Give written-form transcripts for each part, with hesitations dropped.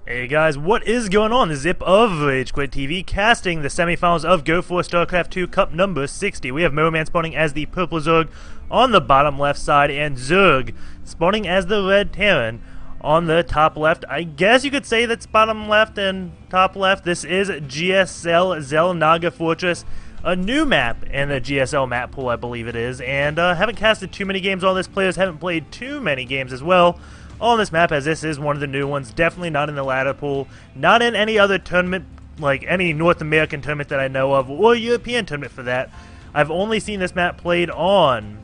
Hey guys, what is going on? The Zip of Rage Quit TV casting the semifinals of Go4SC2 Cup number 60. We have MoMaN spawning as the purple Zerg on the bottom left side and Zerg spawning as the red Terran on the top left. I guess you could say that's bottom left and top left. This is GSL Xel'Naga Fortress, a new map in the GSL map pool, I believe it is, and haven't casted too many games on this. Players haven't played too many games as well on this map, as this is one of the new ones. Definitely not in the ladder pool, not in any other tournament, like any North American tournament that I know of, or European tournament for that. I've only seen this map played on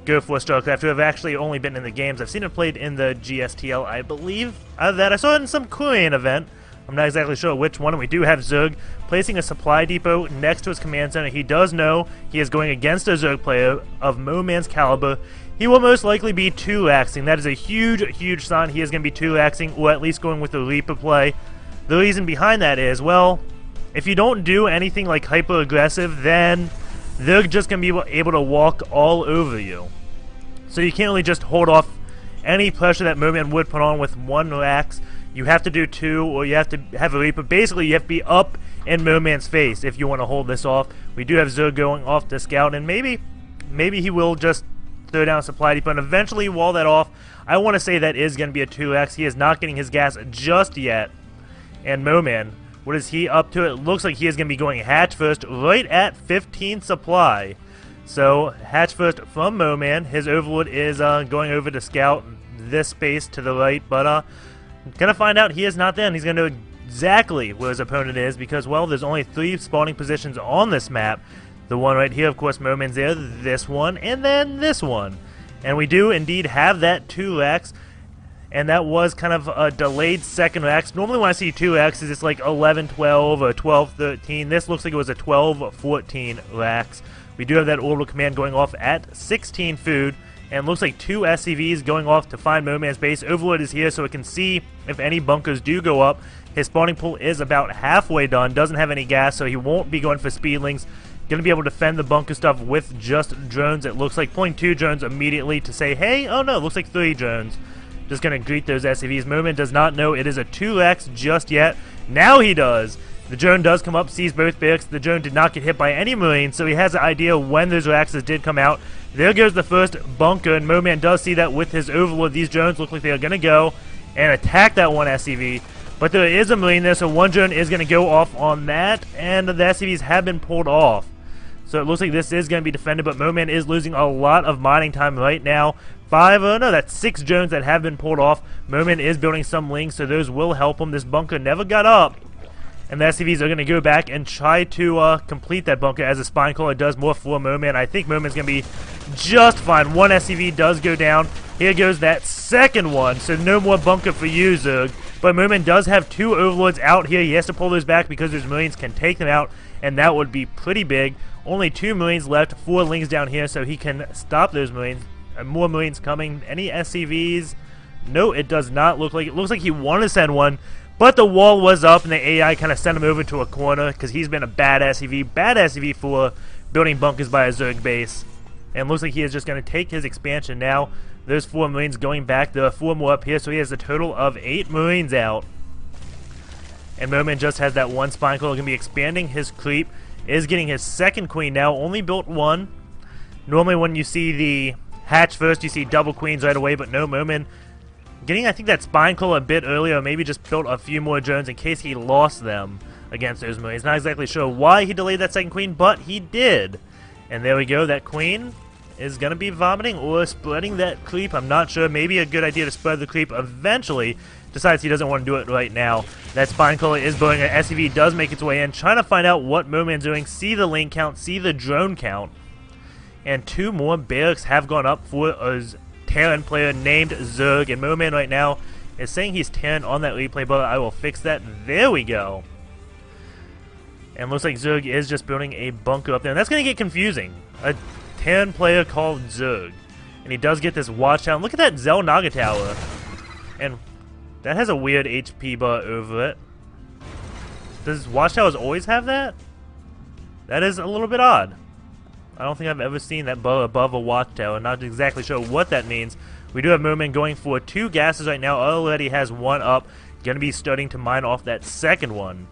Go4SC2. I've actually only been in the games. I've seen it played in the GSTL, I believe. That I saw it in some Korean event. I'm not exactly sure which one. We do have Zerg placing a supply depot next to his command center. He does know he is going against a Zerg player of MoMaN's caliber. He will most likely be 2-axing. That is a huge sign. He is going to be 2-axing, or at least going with the Reaper play. The reason behind that is, well, if you don't do anything like hyper-aggressive, then they're just going to be able to walk all over you. So you can't really just hold off any pressure that MoMaN would put on with one axe. You have to do two, or you have to have a Reaper. Basically, you have to be up in MoMaN's face if you want to hold this off. We do have Zerg going off to scout, and maybe he will just throw down a supply depot and eventually wall that off. I want to say that is going to be a 2x. He is not getting his gas just yet. And MoMaN, what is he up to? It looks like he is going to be going hatch first, right at 15 supply. So, hatch first from MoMaN. His Overlord is going over to scout this space to the right, but gonna find out he is not there, and he's gonna know exactly where his opponent is, because, well, there's only 3 spawning positions on this map. The one right here, of course, MoMaN's there, this one, and then this one. And we do indeed have that 2x, and that was kind of a delayed second x. Normally when I see 2x's, it's like 11-12 or 12-13. This looks like it was a 12-14 x. We do have that orbital command going off at 16 food, and looks like 2 SCVs going off to find MoMaN's base. Overlord is here so it can see if any bunkers do go up. His spawning pool is about halfway done, doesn't have any gas, so he won't be going for speedlings. Going to be able to defend the bunker stuff with just drones. It looks like pulling 2 drones immediately to say, hey, oh no, it looks like 3 drones. Just going to greet those SCVs. MoMaN does not know it is a 2x just yet. Now he does. The drone does come up, sees both barracks. The drone did not get hit by any Marines, so he has an idea when those axes did come out. There goes the first bunker, and MoMaN does see that with his Overlord. These drones look like they are going to go and attack that one SCV. But there is a Marine there, so one drone is going to go off on that, and the SCVs have been pulled off. So it looks like this is going to be defended, but MoMaN is losing a lot of mining time right now. 6 drones that have been pulled off. MoMaN is building some links, so those will help him. This bunker never got up. And the SCVs are going to go back and try to complete that bunker as a spine caller does more for MoMaN. I think MoMaN's going to be just fine. One SCV does go down. Here goes that second one, so no more bunker for you, Zerg. But MoMaN does have 2 Overlords out here. He has to pull those back because those Marines can take them out, and that would be pretty big. Only 2 Marines left, 4 links down here, so he can stop those Marines. More Marines coming. Any SCVs? No, it does not look like it. Looks like he wanted to send one, but the wall was up, and the AI kind of sent him over to a corner because he's been a bad SCV for building bunkers by a Zerg base. And looks like he is just going to take his expansion now. There's 4 Marines going back. There are 4 more up here, so he has a total of 8 Marines out. And MoMaN just has that one spine caller. Going to be expanding his creep. Is getting his second queen now. Only built 1. Normally when you see the hatch first, you see double queens right away, but no, MoMaN getting, I think, that spine caller a bit earlier, or maybe just built a few more drones in case he lost them against those Marines. Not exactly sure why he delayed that second queen, but he did. And there we go. That queen is going to be vomiting or spreading that creep. I'm not sure. Maybe a good idea to spread the creep eventually. Decides he doesn't want to do it right now. That spine caller is blowing. An SCV does make its way in, trying to find out what MoMaN's doing. See the lane count, see the drone count. And 2 more barracks have gone up for a Terran player named Zerg. And MoMaN right now is saying he's Terran on that replay, but I will fix that. There we go. And looks like Zerg is just building a bunker up there. And that's going to get confusing. A Terran player called Zerg. And he does get this watchtower. Look at that Xel'Naga tower. And that has a weird HP bar over it. Does watchtowers always have that? That is a little bit odd. I don't think I've ever seen that bar above a watchtower. Not exactly sure what that means. We do have MoMaN going for 2 gases right now. Already has 1 up. Going to be starting to mine off that second one.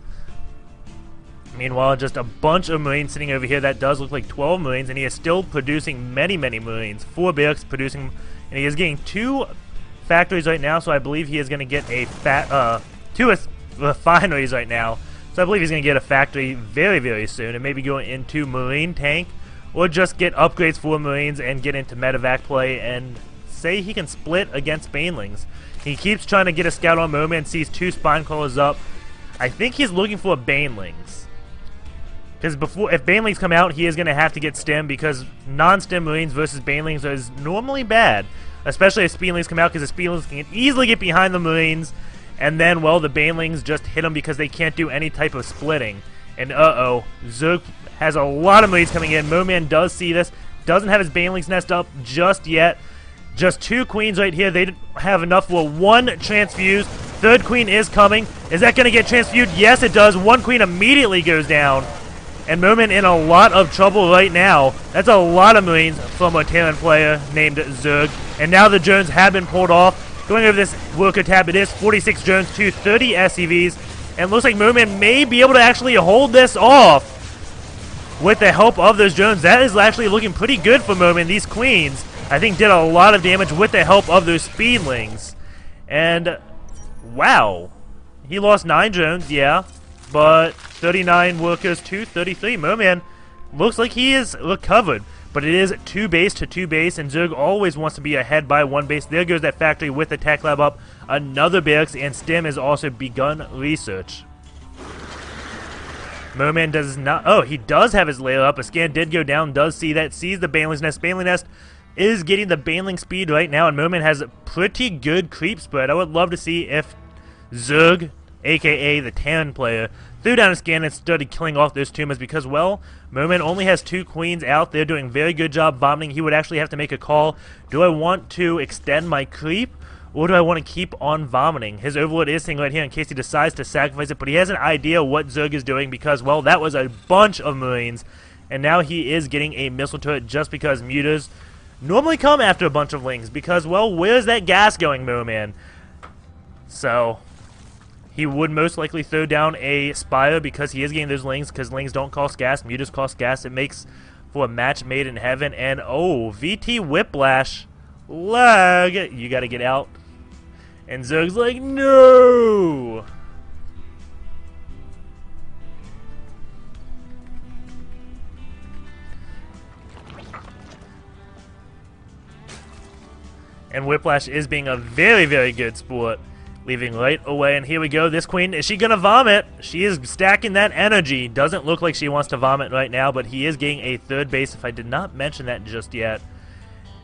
Meanwhile, just a bunch of Marines sitting over here. That does look like 12 Marines, and he is still producing many, many Marines. 4 barracks producing, and he is getting 2 factories right now, so I believe he is going to get a 2 refineries right now. So I believe he's going to get a factory very, very soon, and maybe go into Marine tank, or just get upgrades for Marines and get into medevac play, and say he can split against Banelings. He keeps trying to get a scout on MoMaN, sees 2 spine crawlers up. I think he's looking for Banelings. Because if Banelings come out, he is going to have to get stem, because non-stem Marines versus Banelings is normally bad. Especially if Speedlings come out, because the Speedlings can easily get behind the Marines, and then, well, the Banelings just hit them because they can't do any type of splitting. And uh-oh, Zerg has a lot of Marines coming in. MoMaN does see this, doesn't have his Banelings nest up just yet. Just 2 queens right here. They have enough for 1 transfuse. 3rd queen is coming. Is that going to get transfused? Yes, it does. 1 queen immediately goes down. And MoMaN in a lot of trouble right now. That's a lot of Marines from a Terran player named Zerg. And now the drones have been pulled off. Going over this worker tab, it is 46 drones to 30 SCVs. And looks like MoMaN may be able to actually hold this off with the help of those drones. That is actually looking pretty good for MoMaN. These queens, I think, did a lot of damage with the help of those Speedlings. And, wow. He lost 9 drones, yeah. But 39 workers to 33. MoMaN looks like he is recovered. But it is 2 base to 2 base, and Zerg always wants to be ahead by 1 base. There goes that factory with the tech lab up. Another barracks, and STEM has also begun research. MoMaN does not... Oh, he does have his layer up. A scan did go down, does see that, sees the Baneling's nest. Baneling nest is getting the Baneling speed right now, and MoMaN has a pretty good creep spread. I would love to see if Zerg, aka the Terran player, threw down a scan and started killing off those tumors, because, well, MoMaN only has 2 queens out. They're doing a very good job vomiting. He would actually have to make a call. Do I want to extend my creep, or do I want to keep on vomiting? His Overlord is sitting right here in case he decides to sacrifice it, but he has an idea what Zerg is doing, because, well, that was a bunch of Marines, and now he is getting a missile turret just because muters normally come after a bunch of Lings, because, well, where's that gas going, MoMaN? So he would most likely throw down a Spire because he is getting those Lings, because Lings don't cost gas, Muters cost gas. It makes for a match made in heaven. And, oh, VT Whiplash. Lag. You got to get out. And Zerg's like, no! And Whiplash is being a very, very good sport. Leaving right away, and here we go. This queen, is she gonna vomit? She is stacking that energy. Doesn't look like she wants to vomit right now, but he is getting a 3rd base, if I did not mention that just yet.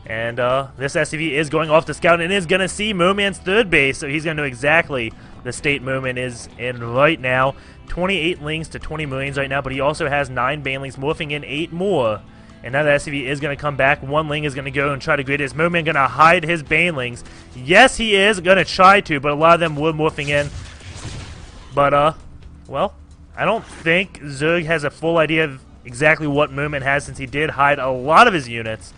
And this SCV is going off to scout and is gonna see MoMaN's 3rd base, so he's gonna know exactly the state MoMaN is in right now. 28 Lings to 20 Marines right now, but he also has 9 Banelings, morphing in 8 more. And now the SCV is going to come back. 1 Ling is going to go and try to grid. Is MoMaN going to hide his Banelings? Yes, he is going to try to, but a lot of them were morphing in. But, well, I don't think Zerg has a full idea of exactly what MoMaN has, since he did hide a lot of his units.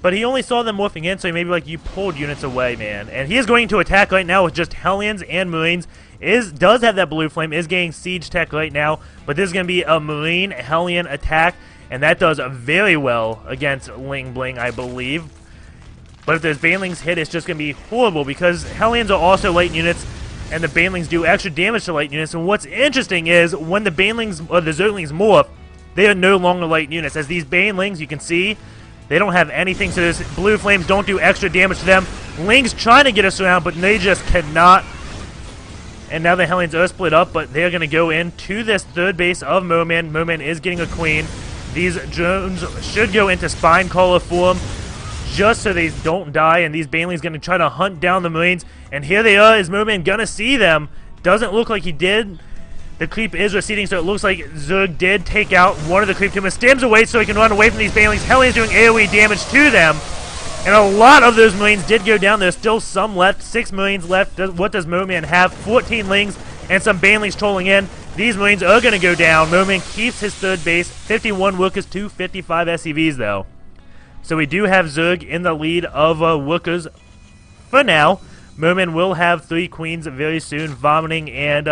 But he only saw them morphing in, so he may be like, you pulled units away, man. And he is going to attack right now with just Hellions and Marines. Does have that blue flame, is getting siege tech right now. But this is going to be a Marine Hellion attack. And that does very well against Ling Bling, I believe. But if those Banelings hit, it's just going to be horrible, because Hellions are also light units, and the Banelings do extra damage to light units. And what's interesting is, when the Banelings, or the Zerglings morph, they are no longer light units. As these Banelings, you can see, they don't have anything, so those blue flames don't do extra damage to them. Ling's trying to get us around, but they just cannot. And now the Hellions are split up, but they're going to go into this 3rd base of MoMaN. MoMaN is getting a queen. These drones should go into spine collar form just so they don't die, and these Banelings going to try to hunt down the Marines. And here they are. Is MoMaN going to see them? Doesn't look like he did. The creep is receding, so it looks like Zerg did take out one of the creep tumors. Stems away so he can run away from these Banelings. Hellions doing AoE damage to them. And a lot of those Marines did go down. There's still some left. 6 Marines left. What does MoMaN have? 14 Lings and some Banelings trolling in. These Marines are going to go down. MoMaN keeps his 3rd base. 51 workers to 55 SCVs, though. So we do have Zerg in the lead of workers for now, MoMaN will have 3 queens very soon, vomiting and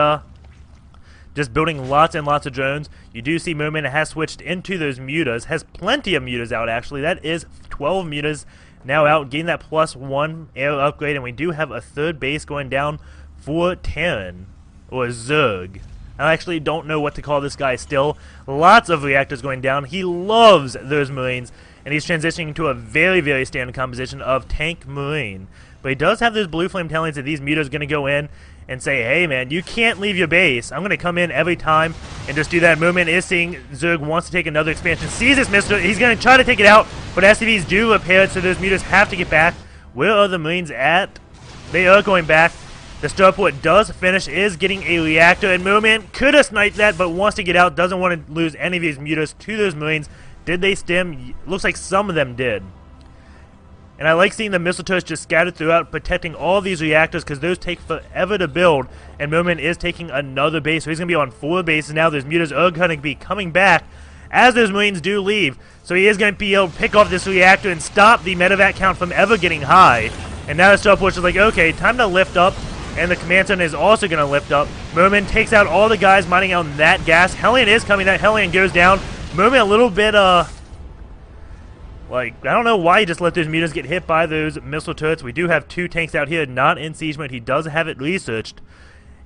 just building lots and lots of drones. You do see MoMaN has switched into those mutas, has plenty of mutas out actually. That is 12 mutas now out, getting that +1 air upgrade, and we do have a 3rd base going down for Terran, or Zerg. I actually don't know what to call this guy still. Lots of reactors going down. He loves those Marines, and he's transitioning to a very, very standard composition of tank Marine. But he does have those blue flame talents that these mutas are going to go in and say, hey man, you can't leave your base. I'm going to come in every time and just do that. MoMaN is seeing Zerg wants to take another expansion. Sees this missile. He's going to try to take it out, but SCVs do repair it, so those mutas have to get back. Where are the Marines at? They are going back. The starport does finish, is getting a reactor, and MoMaN could have sniped that, but wants to get out, doesn't want to lose any of his mutas to those Marines. Did they stem? Looks like some of them did. And I like seeing the missile turrets just scattered throughout, protecting all these reactors, because those take forever to build, and MoMaN is taking another base, so he's going to be on 4 bases now. Those mutas are going to be coming back as those Marines do leave, so he is going to be able to pick off this reactor and stop the medevac count from ever getting high. And now the starport is like, okay, time to lift up, and the command center is also going to lift up. MoMaN takes out all the guys mining out that gas. Hellion is coming, that Hellion goes down. MoMaN a little bit, like, I don't know why he just let those mutas get hit by those missile turrets. We do have 2 tanks out here, not in siege mode. He does have it researched.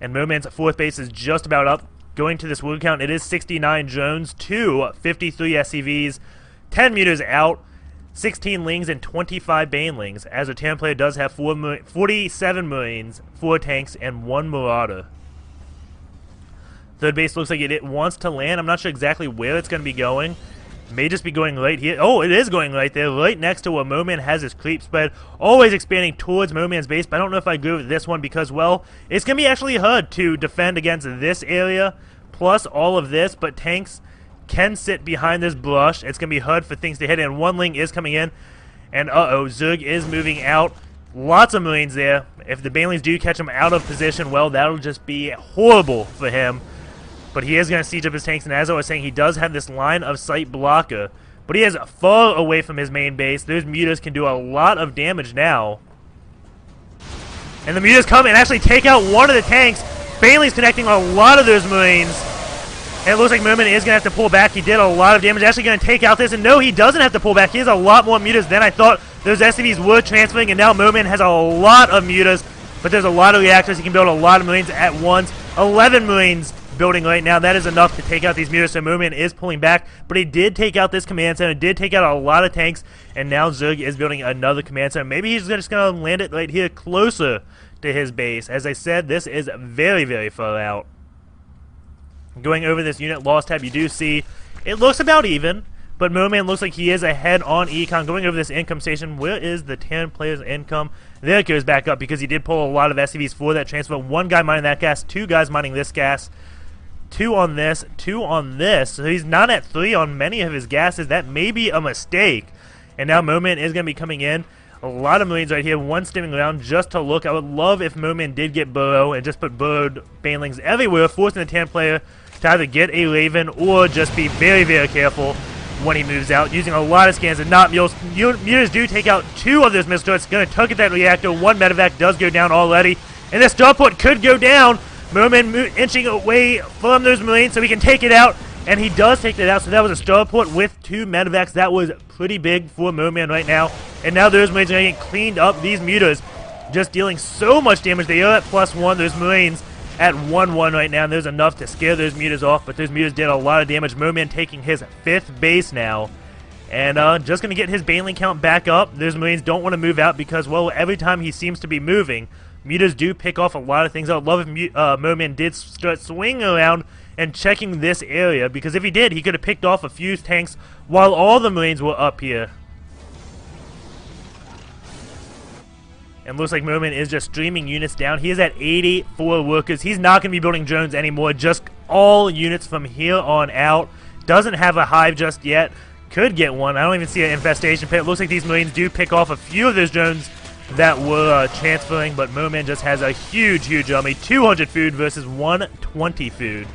And MoMaN's 4th base is just about up. Going to this word count, it is 69 drones to 53 SCVs, 10 mutas out, 16 lings, and 25 banelings. As a Terran player does have 47 Marines, 4 tanks, and 1 Marauder. 3rd base looks like it wants to land. I'm not sure exactly where it's going to be going. May just be going right here. Oh, it is going right there, right next to where MoMaN has his creep spread. Always expanding towards MoMaN's base, but I don't know if I agree with this one because, well, it's going to be actually hard to defend against this area, plus all of this, but tanks can sit behind this brush. It's going to be hard for things to hit, and 1 ling is coming in, and uh-oh, Zerg is moving out. Lots of Marines there. If the banelings do catch him out of position, well, that'll just be horrible for him. But he is going to siege up his tanks, and as I was saying, he does have this line of sight blocker. But he is far away from his main base. Those mutas can do a lot of damage now. And the mutas come and actually take out one of the tanks. Bailey's connecting a lot of those Marines. And it looks like MoMaN is going to have to pull back. He did a lot of damage. Actually going to take out this. And no, he doesn't have to pull back. He has a lot more mutas than I thought. Those SCVs were transferring, and now MoMaN has a lot of mutas. But there's a lot of reactors. He can build a lot of Marines at once. 11 Marines building right now. That is enough to take out these mutas, so MoMaN is pulling back, but he did take out this command center, did take out a lot of tanks, and now Zerg is building another command center. Maybe he's just going to land it right here closer to his base. As I said, this is very, very far out. Going over this unit loss tab, you do see it looks about even, but MoMaN looks like he is ahead on econ. Going over this income station, where is the 10 players' income? There it goes back up because he did pull a lot of SCVs for that transfer. 1 guy mining that gas, 2 guys mining this gas. 2 on this, 2 on this. So he's not at 3 on many of his gases. That may be a mistake. And now MoMaN is going to be coming in. A lot of Marines right here. 1 stimming around just to look. I would love if MoMaN did get burrow and just put burrowed banelings everywhere, forcing the Terran player to either get a Raven or just be very, very careful when he moves out. Using a lot of scans and not mules. Mutas do take out 2 of those missile turrets. Going to target that reactor. 1 medevac does go down already. And this starport could go down. MoMaN inching away from those Marines so he can take it out, and he does take it out. So that was a starport with 2 medevacs. That was pretty big for MoMaN right now. And now those Marines are going to get cleaned up. These mutas just dealing so much damage. They are at +1. Those Marines at 1-1 right now, and there's enough to scare those mutas off, but those mutas did a lot of damage. MoMaN taking his 5th base now, and just going to get his baneling count back up. Those Marines don't want to move out because, well, every time he seems to be moving, mutas do pick off a lot of things. I would love if MoMaN did start swinging around and checking this area, because if he did, he could have picked off a few tanks while all the Marines were up here. And looks like MoMaN is just streaming units down. He is at 84 workers. He's not going to be building drones anymore. Just all units from here on out. Doesn't have a hive just yet. Could get one. I don't even see an infestation pit. It looks like these Marines do pick off a few of those drones that were transferring, but MoMaN just has a huge, huge army. 200 food versus 120 food.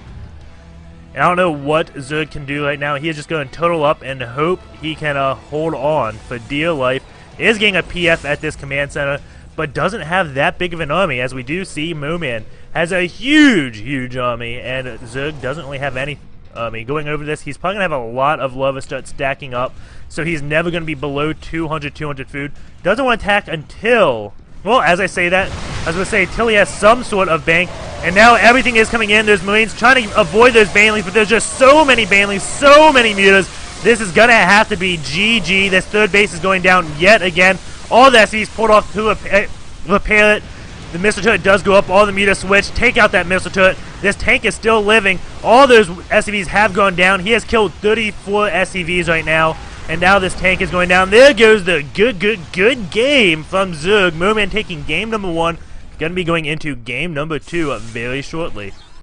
And I don't know what Zerg can do right now. He is just going to total up and hope he can hold on for dear life. He is getting a PF at this command center, but doesn't have that big of an army, as we do see MoMaN has a huge army, and Zerg doesn't really have any army. Going over this, he's probably going to have a lot of lava start stacking up, so he's never going to be below 200 food. Doesn't want to attack until, well, as I say that, I was going to say, till he has some sort of bank, and now everything is coming in. There's Marines trying to avoid those banelings, but there's just so many banelings, so many mutas. This is going to have to be GG. This third base is going down yet again. All the SCVs pulled off to repair it. The missile turret does go up. All the mutas switch. Take out that missile turret. This tank is still living. All those SCVs have gone down. He has killed 34 SCVs right now. And now this tank is going down. There goes the good game from Zerg. MoMaN taking game number 1. Going to be going into game number 2 very shortly.